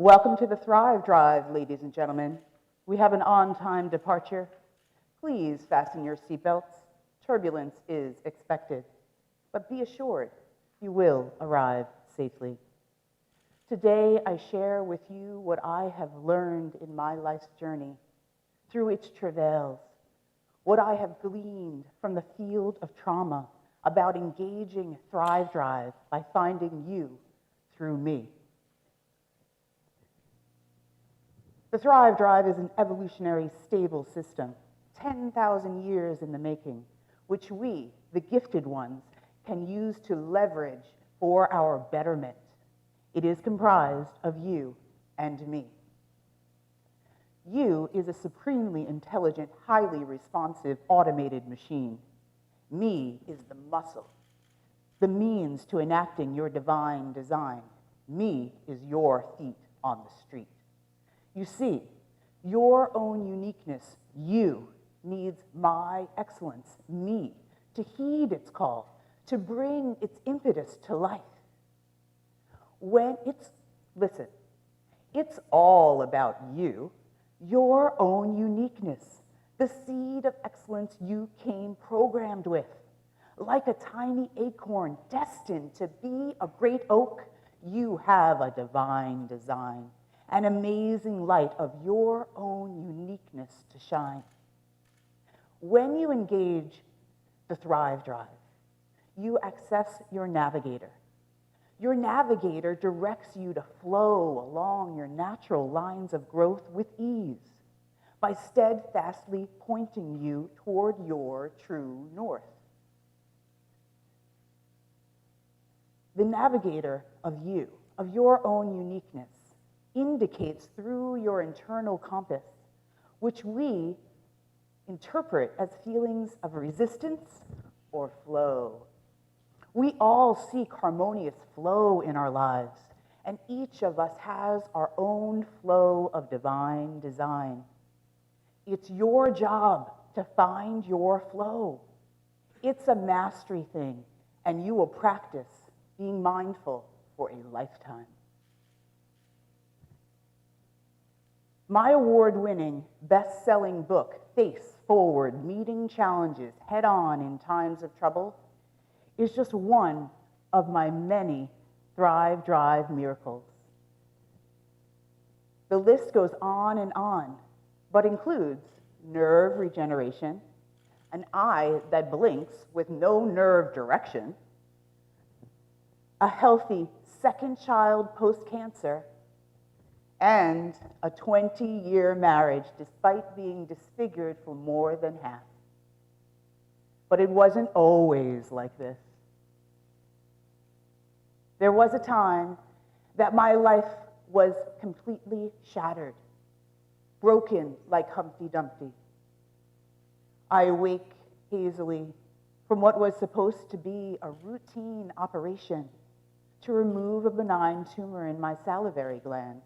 Welcome to the Thrive Drive, ladies and gentlemen. We have an on-time departure. Please fasten your seatbelts. Turbulence is expected, but be assured you will arrive safely. Today, I share with you what I have learned in my life's journey through its travails, what I have gleaned from the field of trauma about engaging Thrive Drive by finding you through me. The Thrive Drive is an evolutionary stable system, 10,000 years in the making, which we, the gifted ones, can use to leverage for our betterment. It is comprised of you and me. You is a supremely intelligent, highly responsive, automated machine. Me is the muscle, the means to enacting your divine design. Me is your feet on the street. You see, your own uniqueness, you, needs my excellence, me, to heed its call, to bring its impetus to life. Listen, it's all about you, your own uniqueness, the seed of excellence you came programmed with. Like a tiny acorn destined to be a great oak, you have a divine design, an amazing light of your own uniqueness to shine. When you engage the Thrive Drive, you access your navigator. Your navigator directs you to flow along your natural lines of growth with ease by steadfastly pointing you toward your true north. The navigator of you, of your own uniqueness, indicates through your internal compass, which we interpret as feelings of resistance or flow. We all seek harmonious flow in our lives, and each of us has our own flow of divine design. It's your job to find your flow. It's a mastery thing, and you will practice being mindful for a lifetime. My award-winning, best-selling book, Face Forward, Meeting Challenges Head-On in Times of Trouble, is just one of my many Thrive Drive miracles. The list goes on, but includes nerve regeneration, an eye that blinks with no nerve direction, a healthy second child post-cancer, and a 20-year marriage despite being disfigured for more than half. But it wasn't always like this. There was a time that my life was completely shattered, broken like Humpty Dumpty. I awake hazily from what was supposed to be a routine operation to remove a benign tumor in my salivary gland.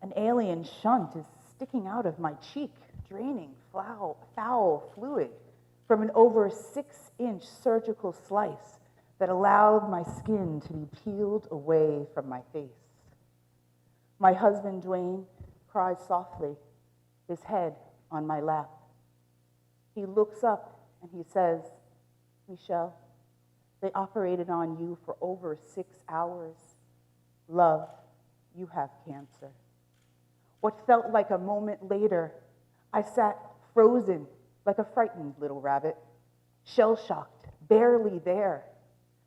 An alien shunt is sticking out of my cheek, draining foul fluid from an over 6-inch surgical slice that allowed my skin to be peeled away from my face. My husband, Dwayne, cries softly, his head on my lap. He looks up and he says, "Michele, they operated on you for over 6 hours. Love, you have cancer." What felt like a moment later, I sat frozen like a frightened little rabbit, shell-shocked, barely there.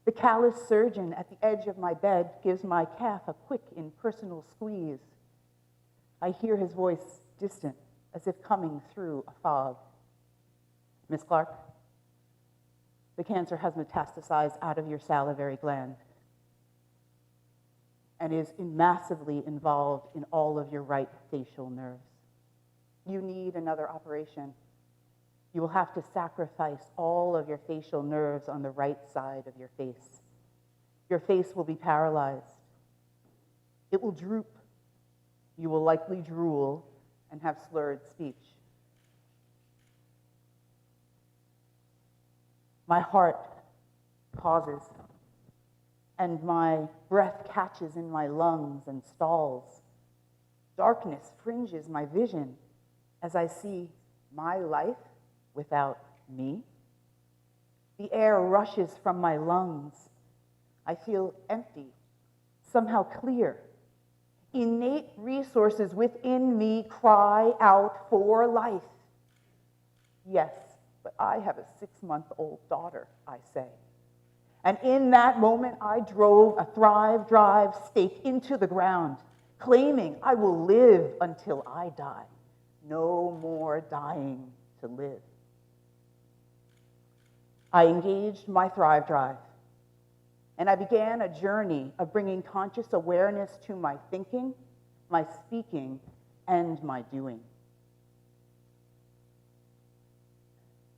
The callous surgeon at the edge of my bed gives my calf a quick, impersonal squeeze. I hear his voice distant, as if coming through a fog. "Miss Clarke, the cancer has metastasized out of your salivary gland and is massively involved in all of your right facial nerves. You need another operation. You will have to sacrifice all of your facial nerves on the right side of your face. Your face will be paralyzed. It will droop. You will likely drool and have slurred speech." My heart pauses. and my breath catches in my lungs and stalls. Darkness fringes my vision as I see my life without me. The air rushes from my lungs. I feel empty, somehow clear. Innate resources within me cry out for life. Yes, but I have a 6-month-old daughter, I say. And in that moment, I drove a Thrive Drive stake into the ground, claiming I will live until I die. No more dying to live. I engaged my Thrive Drive, and I began a journey of bringing conscious awareness to my thinking, my speaking, and my doing.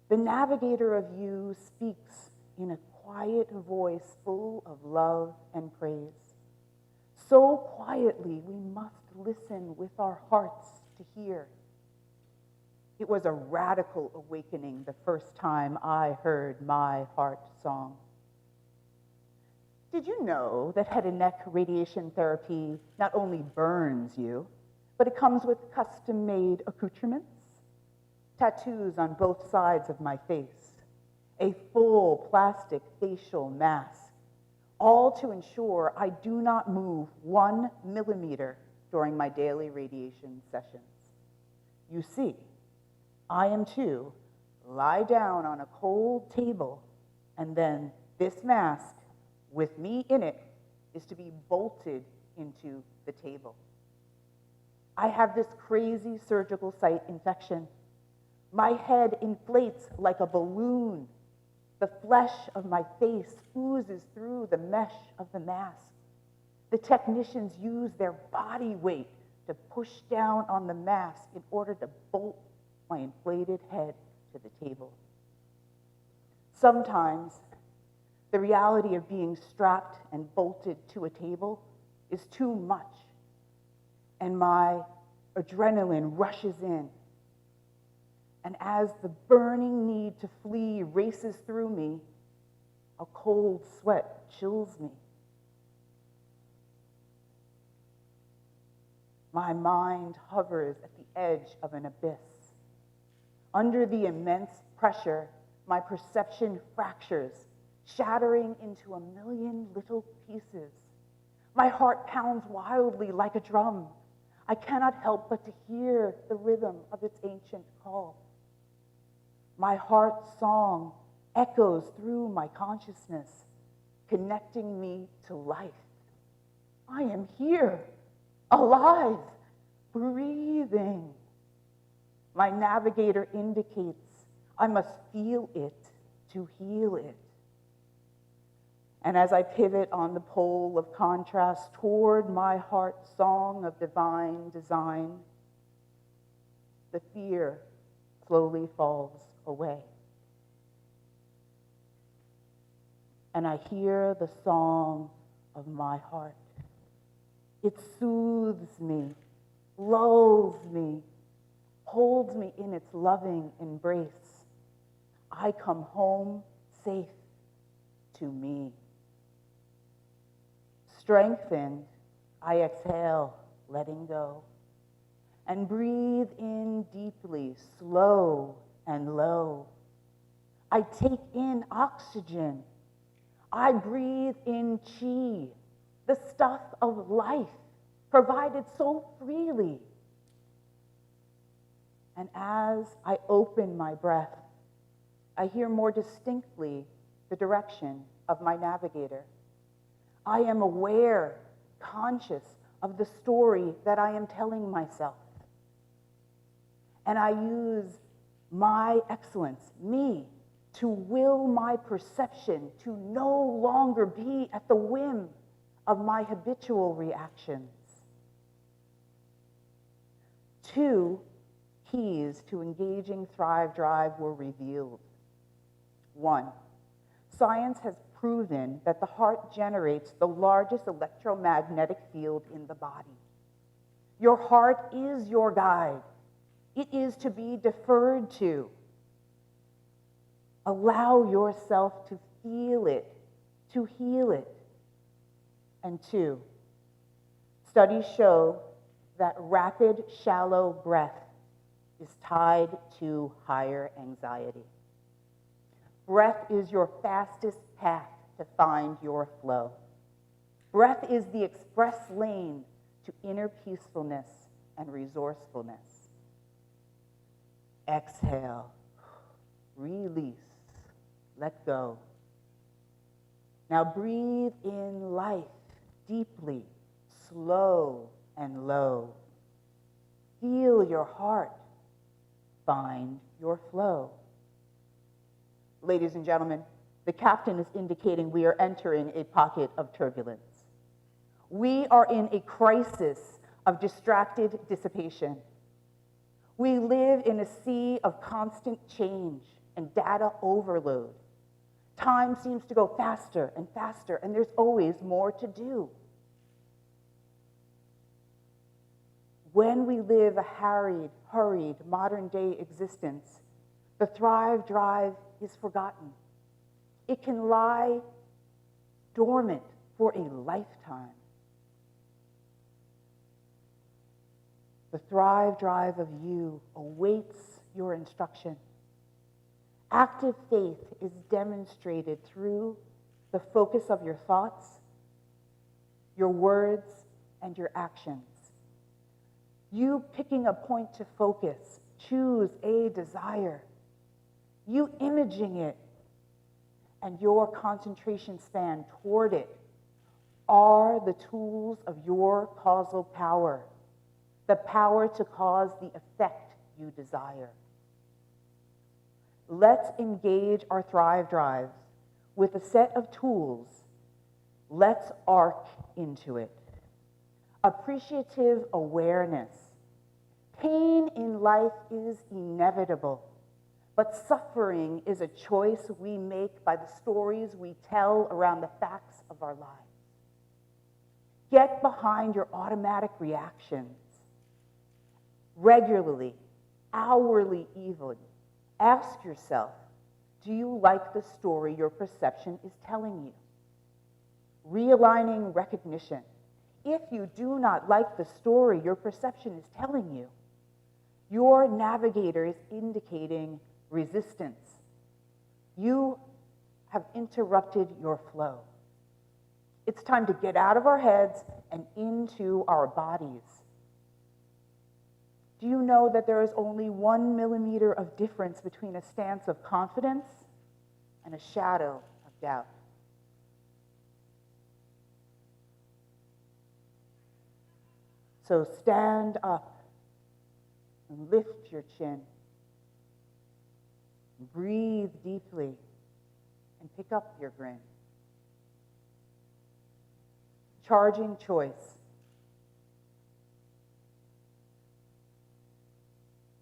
The navigator of you speaks in a quiet voice full of love and praise. So quietly, we must listen with our hearts to hear. It was a radical awakening the first time I heard my heart song. Did you know that head and neck radiation therapy not only burns you, but it comes with custom-made accoutrements? Tattoos on both sides of my face, a full plastic facial mask, all to ensure I do not move 1 millimeter during my daily radiation sessions. You see, I am to lie down on a cold table, and then this mask, with me in it, is to be bolted into the table. I have this crazy surgical site infection. My head inflates like a balloon. The flesh of my face oozes through the mesh of the mask. The technicians use their body weight to push down on the mask in order to bolt my inflated head to the table. Sometimes, the reality of being strapped and bolted to a table is too much, and my adrenaline rushes in. And as the burning need to flee races through me, a cold sweat chills me. My mind hovers at the edge of an abyss. Under the immense pressure, my perception fractures, shattering into a million little pieces. My heart pounds wildly like a drum. I cannot help but to hear the rhythm of its ancient call. My heart's song echoes through my consciousness, connecting me to life. I am here, alive, breathing. My navigator indicates I must feel it to heal it. And as I pivot on the pole of contrast toward my heart's song of divine design, the fear slowly falls away. And I hear the song of my heart. It soothes me, lulls me, holds me in its loving embrace. I come home safe to me. Strengthened, I exhale, letting go, and breathe in deeply, slow and low. I take in oxygen. I breathe in chi, the stuff of life provided so freely. And as I open my breath, I hear more distinctly the direction of my navigator. I am aware, conscious of the story that I am telling myself. And I use my excellence, me, to will my perception to no longer be at the whim of my habitual reactions. 2 keys to engaging Thrive Drive were revealed. 1, science has proven that the heart generates the largest electromagnetic field in the body. Your heart is your guide. It is to be deferred to. Allow yourself to feel it, to heal it. And 2, studies show that rapid, shallow breath is tied to higher anxiety. Breath is your fastest path to find your flow. Breath is the express lane to inner peacefulness and resourcefulness. Exhale, release, let go. Now breathe in life deeply, slow and low. Feel your heart, find your flow. Ladies and gentlemen, the captain is indicating we are entering a pocket of turbulence. We are in a crisis of distracted dissipation. We live in a sea of constant change and data overload. Time seems to go faster and faster, and there's always more to do. When we live a hurried, modern-day existence, the thrive drive is forgotten. It can lie dormant for a lifetime. The thrive drive of you awaits your instruction. Active faith is demonstrated through the focus of your thoughts, your words, and your actions. You picking a point to focus, choose a desire. You imaging it, and your concentration span toward it are the tools of your causal power, the power to cause the effect you desire. Let's engage our thrive drives with a set of tools. Let's arc into it. Appreciative awareness. Pain in life is inevitable, but suffering is a choice we make by the stories we tell around the facts of our lives. Get behind your automatic reactions. Regularly, hourly even, ask yourself, do you like the story your perception is telling you? Realigning recognition. If you do not like the story your perception is telling you, your navigator is indicating resistance. You have interrupted your flow. It's time to get out of our heads and into our bodies. Do you know that there is only 1 millimeter of difference between a stance of confidence and a shadow of doubt? So stand up and lift your chin. Breathe deeply and pick up your grin. Charging choice.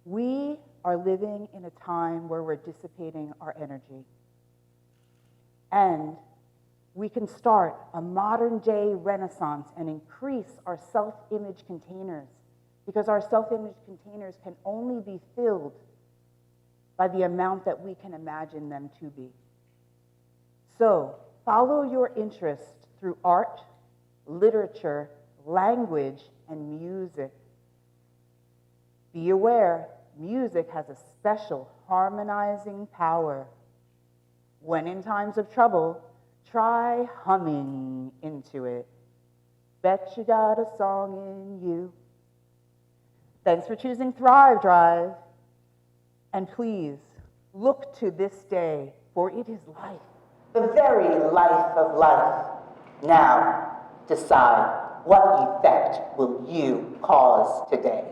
We are living in a time where we're dissipating our energy. And we can start a modern-day renaissance and increase our self-image containers, because our self-image containers can only be filled by the amount that we can imagine them to be. So, follow your interest through art, literature, language, and music. Be aware, music has a special harmonizing power. When in times of trouble, try humming into it. Bet you got a song in you. Thanks for choosing Thrive Drive. And please, look to this day, for it is life, the very life of life. Now, decide, what effect will you cause today?